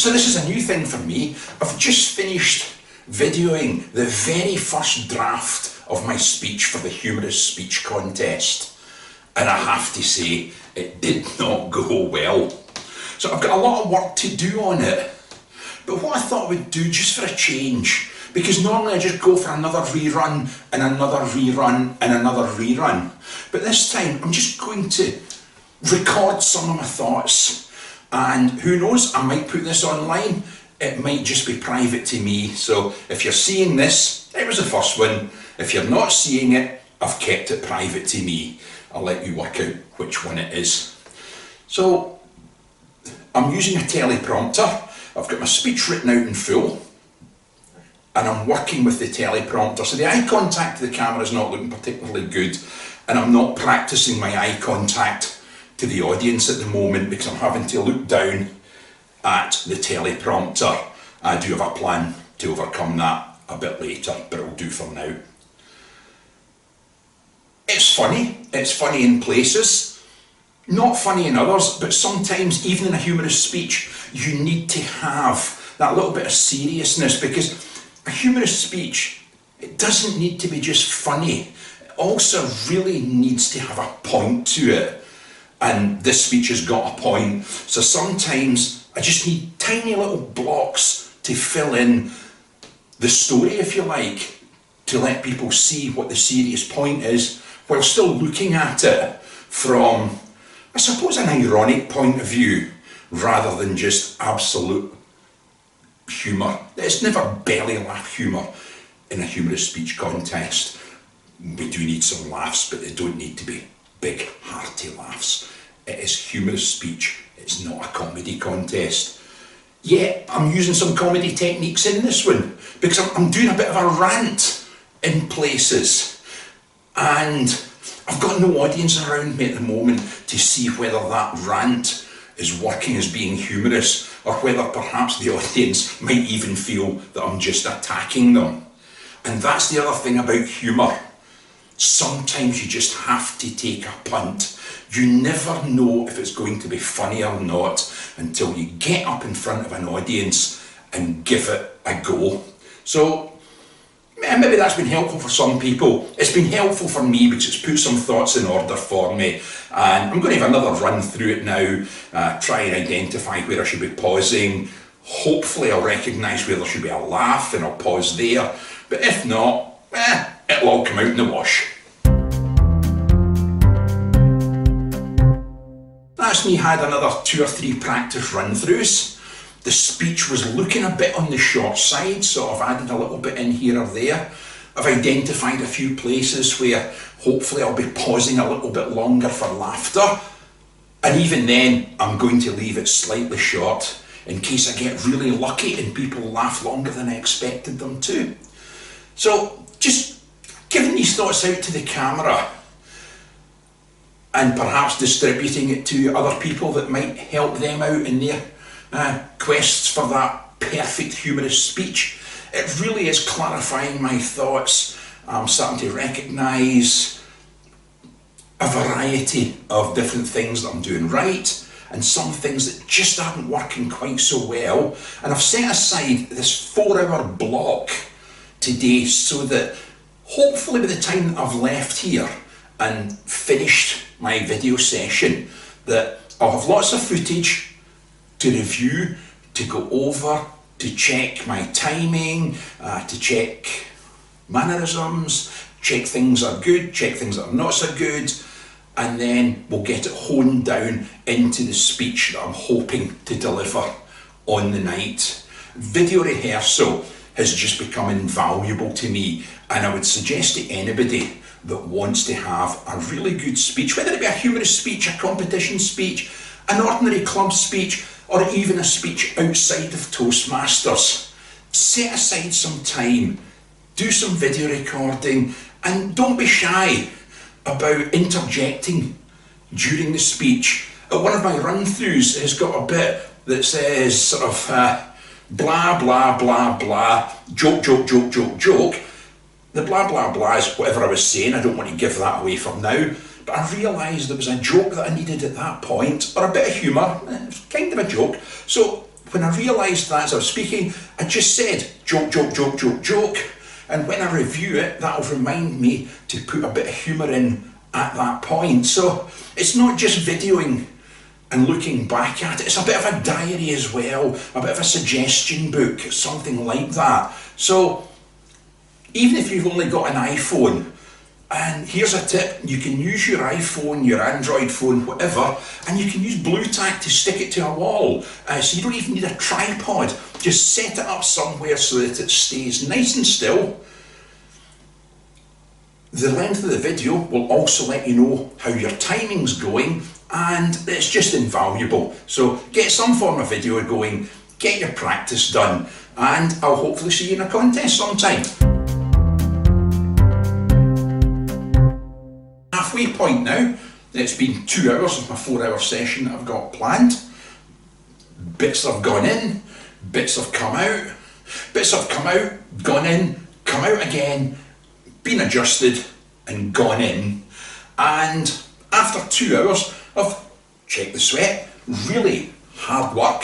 So this is a new thing for me. I've just finished videoing the very first draft of my speech for the Humorous speech contest, and I have to say it did not go well. So I've got a lot of work to do on it, but what I thought I would do just for a change, because normally I just go for another rerun and another rerun and another rerun, but this time I'm just going to record some of my thoughts, and who knows, I might put this online. It might just be private to me, so if you're seeing this, it was the first one. If you're not seeing it, I've kept it private to me. I'll let you work out which one it is. So I'm using a teleprompter. I've got my speech written out in full, and I'm working with the teleprompter. So the eye contact to the camera is not looking particularly good, and I'm not practicing my eye contact to the audience at the moment because I'm having to look down at the teleprompter. I do have a plan to overcome that a bit later, but it'll do for now. It's funny in places, not funny in others, but sometimes even in a humorous speech you need to have that little bit of seriousness, because a humorous speech, it doesn't need to be just funny, it also really needs to have a point to it, and this speech has got a point. So sometimes I just need tiny little blocks to fill in the story, if you like, to let people see what the serious point is, while still looking at it from, I suppose, an ironic point of view, rather than just absolute humour. It's never belly laugh humour in a humorous speech contest. We do need some laughs, but they don't need to be big, hearty laughs. It is humorous speech, it's not a comedy contest. Yeah, I'm using some comedy techniques in this one, because I'm doing a bit of a rant in places, and I've got no audience around me at the moment to see whether that rant is working as being humorous, or whether perhaps the audience might even feel that I'm just attacking them. And that's the other thing about humour. Sometimes you just have to take a punt. You never know if it's going to be funny or not until you get up in front of an audience and give it a go. So maybe that's been helpful for some people. It's been helpful for me because it's put some thoughts in order for me. And I'm going to have another run through it now, try and identify where I should be pausing. Hopefully I'll recognise where there should be a laugh and I'll pause there. But if not, it'll all come out in the wash. That's me had another 2 or 3 practice run-throughs. The speech was looking a bit on the short side, so I've added a little bit in here or there. I've identified a few places where hopefully I'll be pausing a little bit longer for laughter. And even then, I'm going to leave it slightly short in case I get really lucky and people laugh longer than I expected them to. So just giving these thoughts out to the camera and perhaps distributing it to other people that might help them out in their quests for that perfect humorous speech. It really is clarifying my thoughts. I'm starting to recognise a variety of different things that I'm doing right, and some things that just aren't working quite so well. And I've set aside this 4-hour block today so that hopefully by the time that I've left here and finished my video session, that I'll have lots of footage to review, to go over, to check my timing, to check mannerisms, check things are good, check things that are not so good, and then we'll get it honed down into the speech that I'm hoping to deliver on the night. Video rehearsal has just become invaluable to me, and I would suggest to anybody that wants to have a really good speech, whether it be a humorous speech, a competition speech, an ordinary club speech, or even a speech outside of Toastmasters, set aside some time, do some video recording, and don't be shy about interjecting during the speech. One of my run-throughs has got a bit that says sort of blah, blah, blah, blah, joke, joke, joke, joke, joke. The blah, blah, blah is whatever I was saying. I don't want to give that away from now. But I realised there was a joke that I needed at that point, or a bit of humour. It was kind of a joke. So when I realised that as I was speaking, I just said joke, joke, joke, joke, joke. And when I review it, that'll remind me to put a bit of humour in at that point. So it's not just videoing and looking back at it, it's a bit of a diary as well, a bit of a suggestion book, something like that. So even if you've only got an iPhone, and here's a tip, you can use your iPhone, your Android phone, whatever, and you can use blue tack to stick it to a wall. So you don't even need a tripod. Just set it up somewhere so that it stays nice and still. The length of the video will also let you know how your timing's going, and it's just invaluable. So get some form of video going, get your practice done, and I'll hopefully see you in a contest sometime. Halfway point now. It's been 2 hours of my 4-hour session that I've got planned. Bits have gone in, bits have come out, bits have come out, gone in, come out again, been adjusted and gone in. And after 2 hours of check the sweat, really hard work,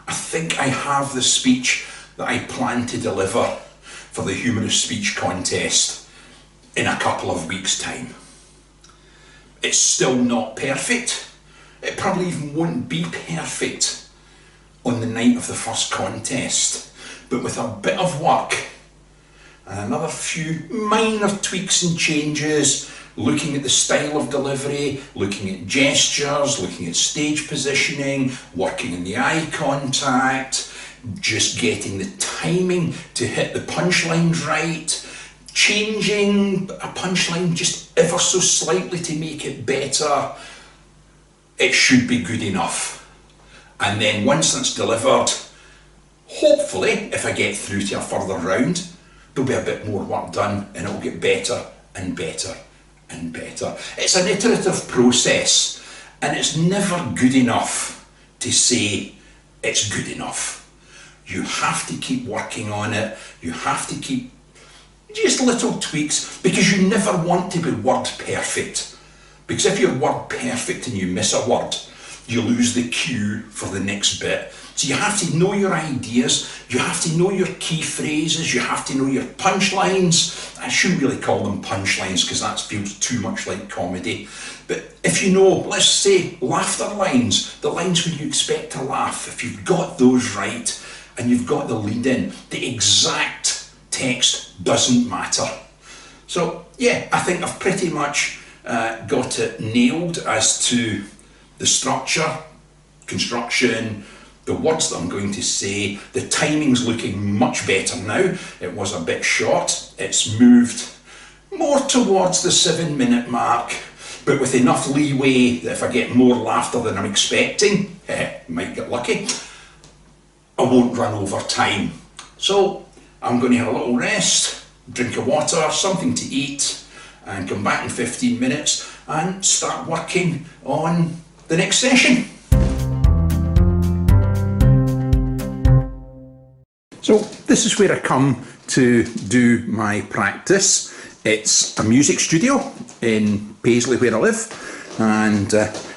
I think I have the speech that I plan to deliver for the Humorous speech contest in a couple of weeks' time. It's still not perfect. It probably even won't be perfect on the night of the first contest, but with a bit of work and another few minor tweaks and changes, looking at the style of delivery, looking at gestures, looking at stage positioning, working in the eye contact, just getting the timing to hit the punchlines right, changing a punchline just ever so slightly to make it better, it should be good enough. And then once that's delivered, hopefully, if I get through to a further round, there'll be a bit more work done and it'll get better and better and better. It's an iterative process, and it's never good enough to say it's good enough. You have to keep working on it. You have to keep just little tweaks, because you never want to be word perfect. Because if you're word perfect and you miss a word, you lose the cue for the next bit. So you have to know your ideas, you have to know your key phrases, you have to know your punchlines. I shouldn't really call them punchlines because that feels too much like comedy. But if you know, let's say, laughter lines, the lines when you expect to laugh, if you've got those right and you've got the lead in, the exact text doesn't matter. So yeah, I think I've pretty much got it nailed as to the structure, construction, the words that I'm going to say. The timing's looking much better now. It was a bit short. It's moved more towards the 7-minute mark, but with enough leeway that if I get more laughter than I'm expecting, might get lucky, I won't run over time. So I'm going to have a little rest, drink of water, something to eat, and come back in 15 minutes and start working on the next session. So this is where I come to do my practice. It's a music studio in Paisley where I live, and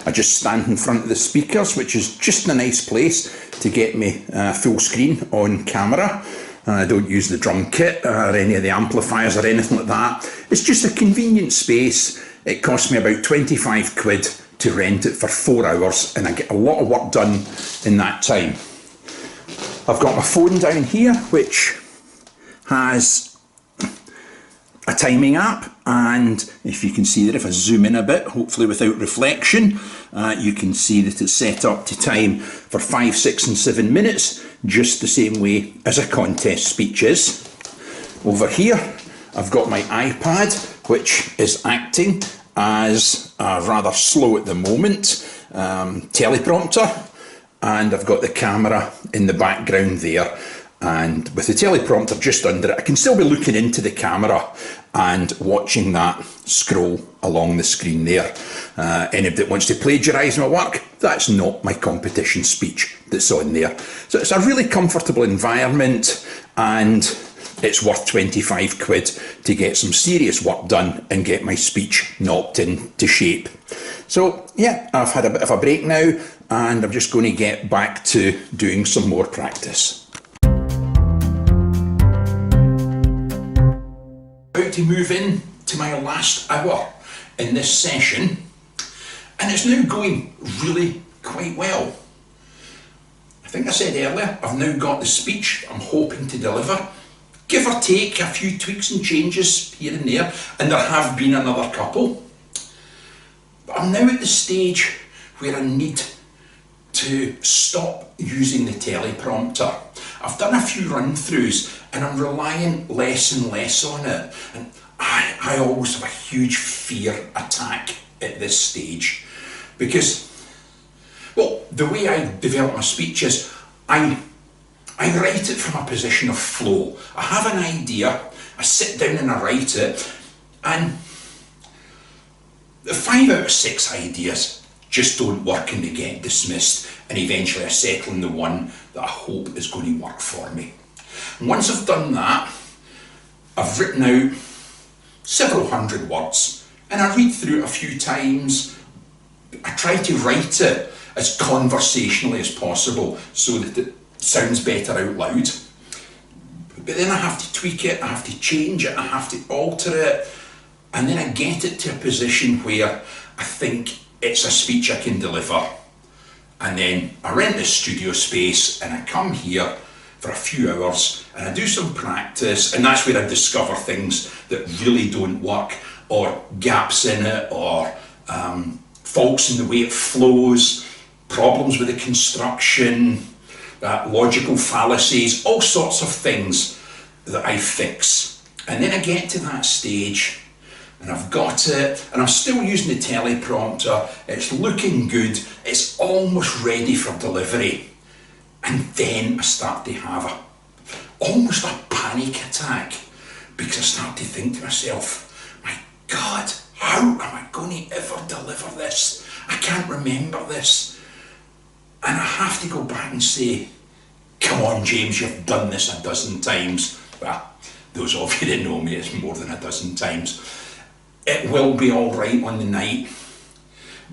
I just stand in front of the speakers, which is just a nice place to get me full screen on camera. I don't use the drum kit or any of the amplifiers or anything like that. It's just a convenient space. It costs me about 25 quid to rent it for 4 hours, and I get a lot of work done in that time. I've got my phone down here, which has a timing app, and if you can see there, if I zoom in a bit, hopefully without reflection, you can see that it's set up to time for 5, 6 and 7 minutes, just the same way as a contest speech is. Over here, I've got my iPad, which is acting as a rather slow at the moment teleprompter, and I've got the camera in the background there, and with the teleprompter just under it, I can still be looking into the camera and watching that scroll along the screen there. Anybody that wants to plagiarise my work, that's not my competition speech that's on there. So it's a really comfortable environment, and it's worth 25 quid to get some serious work done and get my speech knocked into shape. So yeah, I've had a bit of a break now, and I'm just going to get back to doing some more practice. About to move in to my last hour in this session, and it's now going really quite well. I think I said earlier, I've now got the speech I'm hoping to deliver, give or take a few tweaks and changes here and there, and there have been another couple. But I'm now at the stage where I need to stop using the teleprompter. I've done a few run-throughs and I'm relying less and less on it. And I always have a huge fear attack at this stage because, well, the way I develop my speech is I write it from a position of flow. I have an idea, I sit down and I write it, and 5 out of 6 ideas just don't work and they get dismissed, and eventually I settle on the one that I hope is going to work for me. And once I've done that, I've written out several hundred words and I read through it a few times. I try to write it as conversationally as possible so that it sounds better out loud. But then I have to tweak it, I have to change it, I have to alter it, and then I get it to a position where I think it's a speech I can deliver. And then I rent this studio space and I come here for a few hours and I do some practice, and that's where I discover things that really don't work, or gaps in it, or faults in the way it flows, problems with the construction, logical fallacies, all sorts of things that I fix. And then I get to that stage and I've got it, and I'm still using the teleprompter, it's looking good, it's almost ready for delivery. And then I start to have almost a panic attack, because I start to think to myself, my God, how am I going to ever deliver this? I can't remember this. And I have to go back and say, come on James, you've done this a dozen times. Well, those of you that know me, it's more than a dozen times. It will be all right on the night,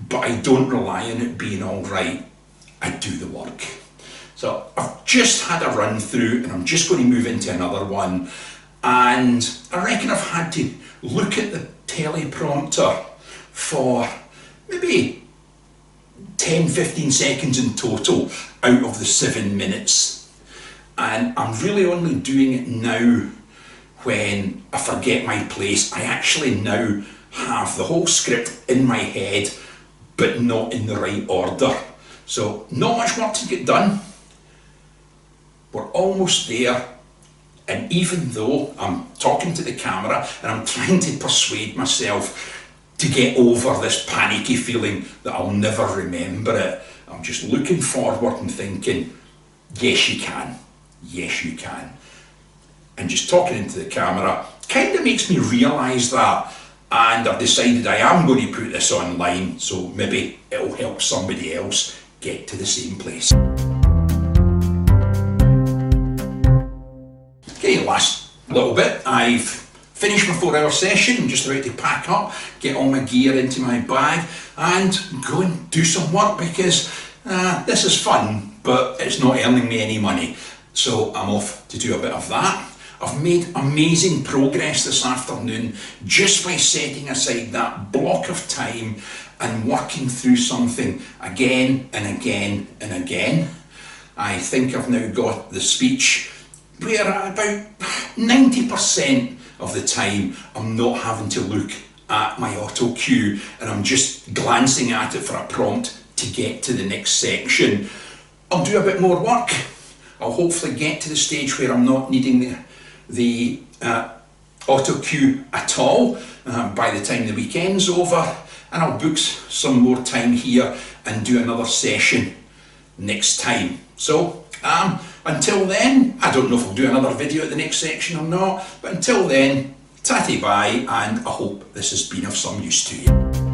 but I don't rely on it being all right. I do the work. So I've just had a run through and I'm just going to move into another one. And I reckon I've had to look at the teleprompter for maybe 10-15 seconds in total out of the 7 minutes. And I'm really only doing it now when I forget my place. I actually now have the whole script in my head, but not in the right order. So not much work to get done. We're almost there. And even though I'm talking to the camera and I'm trying to persuade myself to get over this panicky feeling that I'll never remember it, I'm just looking forward and thinking, yes you can, yes you can. And just talking into the camera kind of makes me realise that, and I've decided I am going to put this online, so maybe it'll help somebody else get to the same place. Okay, last little bit. I've finished my 4-hour session. I'm just about to pack up, get all my gear into my bag and go and do some work, because this is fun, but it's not earning me any money. So I'm off to do a bit of that. I've made amazing progress this afternoon just by setting aside that block of time and working through something again and again and again. I think I've now got the speech where about 90% of the time I'm not having to look at my auto cue and I'm just glancing at it for a prompt to get to the next section. I'll do a bit more work. I'll hopefully get to the stage where I'm not needing the auto cue at all by the time the weekend's over, and I'll book some more time here and do another session next time. So until then, I don't know if I'll do another video at the next section or not, but until then, tatty bye, and I hope this has been of some use to you.